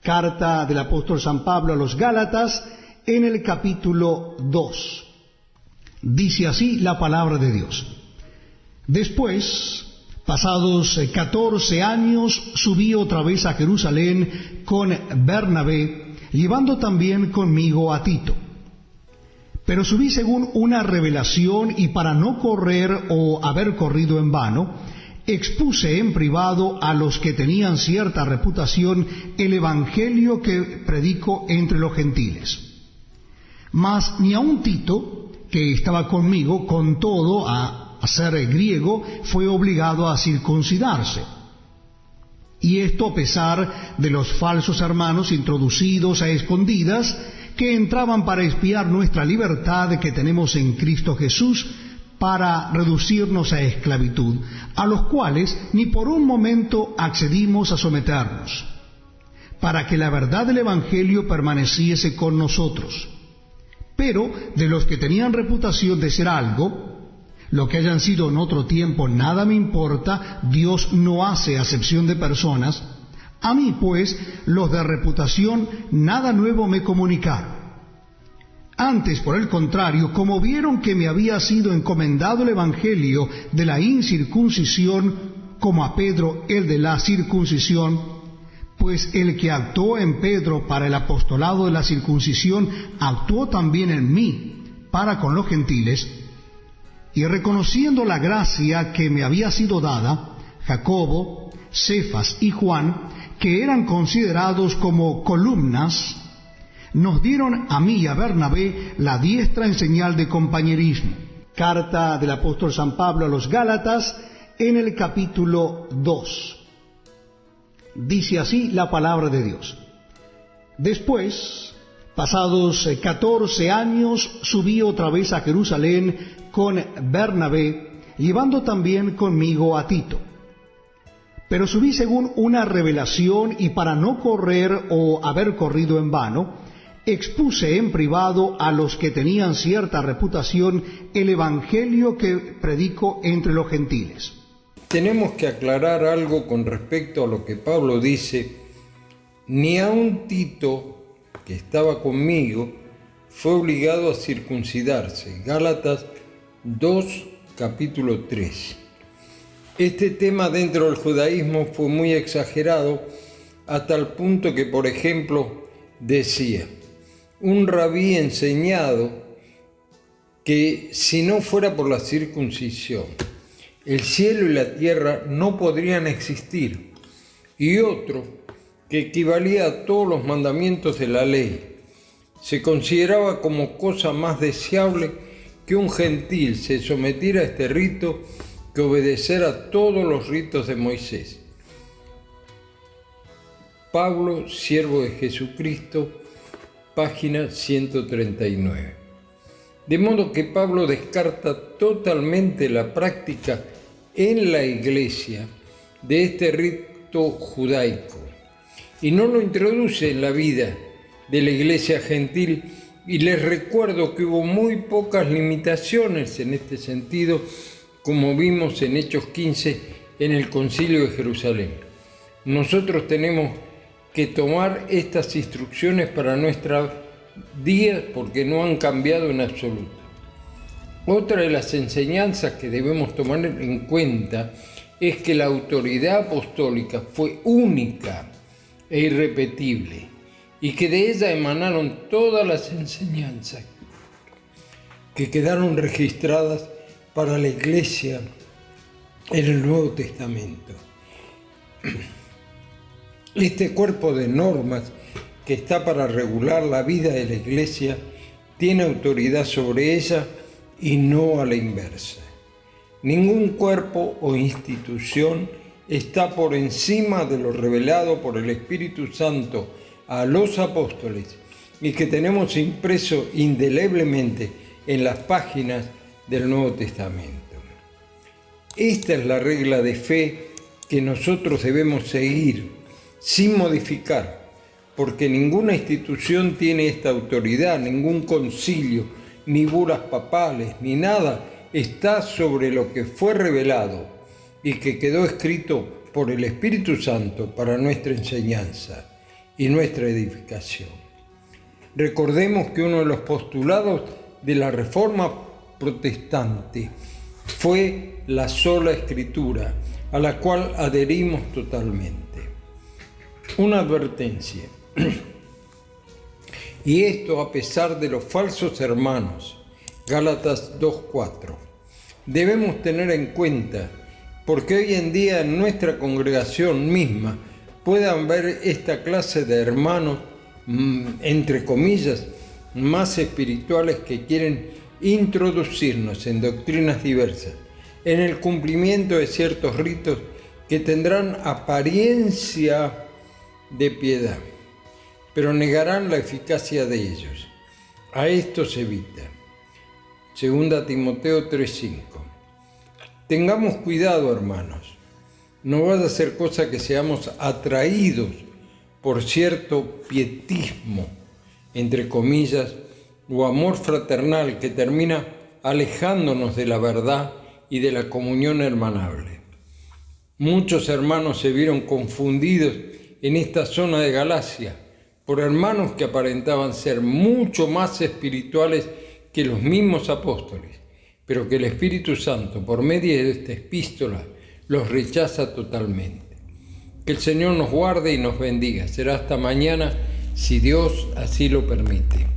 Carta del apóstol San Pablo a los Gálatas, en el capítulo 2. Dice así la palabra de Dios. Después, pasados 14 años, subí otra vez a Jerusalén con Bernabé, llevando también conmigo a Tito. Pero subí según una revelación, y para no correr o haber corrido en vano, expuse en privado a los que tenían cierta reputación el evangelio que predico entre los gentiles. Mas ni aun Tito, que estaba conmigo, con todo a ser griego, fue obligado a circuncidarse. Y esto a pesar de los falsos hermanos introducidos a escondidas, que entraban para espiar nuestra libertad que tenemos en Cristo Jesús, para reducirnos a esclavitud, a los cuales ni por un momento accedimos a someternos, para que la verdad del Evangelio permaneciese con nosotros. Pero de los que tenían reputación de ser algo, lo que hayan sido en otro tiempo nada me importa, Dios no hace acepción de personas. A mí, pues, los de reputación nada nuevo me comunicaron. Antes, por el contrario, como vieron que me había sido encomendado el evangelio de la incircuncisión, como a Pedro el de la circuncisión, pues el que actuó en Pedro para el apostolado de la circuncisión, actuó también en mí para con los gentiles, y reconociendo la gracia que me había sido dada, Jacobo, Cefas y Juan, que eran considerados como columnas, nos dieron a mí y a Bernabé la diestra en señal de compañerismo. Carta del apóstol San Pablo a los Gálatas, en el capítulo 2. Dice así la palabra de Dios. Después, pasados 14 años, subí otra vez a Jerusalén con Bernabé, llevando también conmigo a Tito. Pero subí según una revelación, y para no correr o haber corrido en vano, expuse en privado a los que tenían cierta reputación el evangelio que predico entre los gentiles. Tenemos que aclarar algo con respecto a lo que Pablo dice. Ni aun Tito, que estaba conmigo, fue obligado a circuncidarse. Gálatas 2, capítulo 3. Este tema dentro del judaísmo fue muy exagerado, hasta el punto que, por ejemplo, decía: un rabí enseñado que si no fuera por la circuncisión, el cielo y la tierra no podrían existir, y otro que equivalía a todos los mandamientos de la ley. Se consideraba como cosa más deseable que un gentil se sometiera a este rito que obedecer a todos los ritos de Moisés. Pablo, siervo de Jesucristo, página 139. De modo que Pablo descarta totalmente la práctica en la iglesia de este rito judaico y no lo introduce en la vida de la iglesia gentil, y les recuerdo que hubo muy pocas limitaciones en este sentido, como vimos en Hechos 15 en el Concilio de Jerusalén. Nosotros tenemos que tomar estas instrucciones para nuestros días porque no han cambiado en absoluto. Otra de las enseñanzas que debemos tomar en cuenta es que la autoridad apostólica fue única e irrepetible y que de ella emanaron todas las enseñanzas que quedaron registradas para la Iglesia en el Nuevo Testamento. Este cuerpo de normas que está para regular la vida de la Iglesia tiene autoridad sobre ella y no a la inversa. Ningún cuerpo o institución está por encima de lo revelado por el Espíritu Santo a los apóstoles y que tenemos impreso indeleblemente en las páginas del Nuevo Testamento. Esta es la regla de fe que nosotros debemos seguir sin modificar, porque ninguna institución tiene esta autoridad, ningún concilio, ni bulas papales, ni nada está sobre lo que fue revelado y que quedó escrito por el Espíritu Santo para nuestra enseñanza. y nuestra edificación. Recordemos que uno de los postulados de la Reforma protestante fue la sola Escritura, a la cual adherimos totalmente. Una advertencia. Y esto a pesar de los falsos hermanos. Gálatas 2:4. Debemos tener en cuenta, porque hoy en día en nuestra congregación misma puedan ver esta clase de hermanos, entre comillas, más espirituales que quieren introducirnos en doctrinas diversas, en el cumplimiento de ciertos ritos que tendrán apariencia de piedad, pero negarán la eficacia de ellos. A esto se evita. 2 Timoteo 3:5. Tengamos cuidado, hermanos. No vaya a ser cosa que seamos atraídos por cierto pietismo, entre comillas, o amor fraternal que termina alejándonos de la verdad y de la comunión hermanable. Muchos hermanos se vieron confundidos en esta zona de Galacia por hermanos que aparentaban ser mucho más espirituales que los mismos apóstoles, pero que el Espíritu Santo, por medio de esta epístola, los rechaza totalmente. Que el Señor nos guarde y nos bendiga. Será hasta mañana, si Dios así lo permite.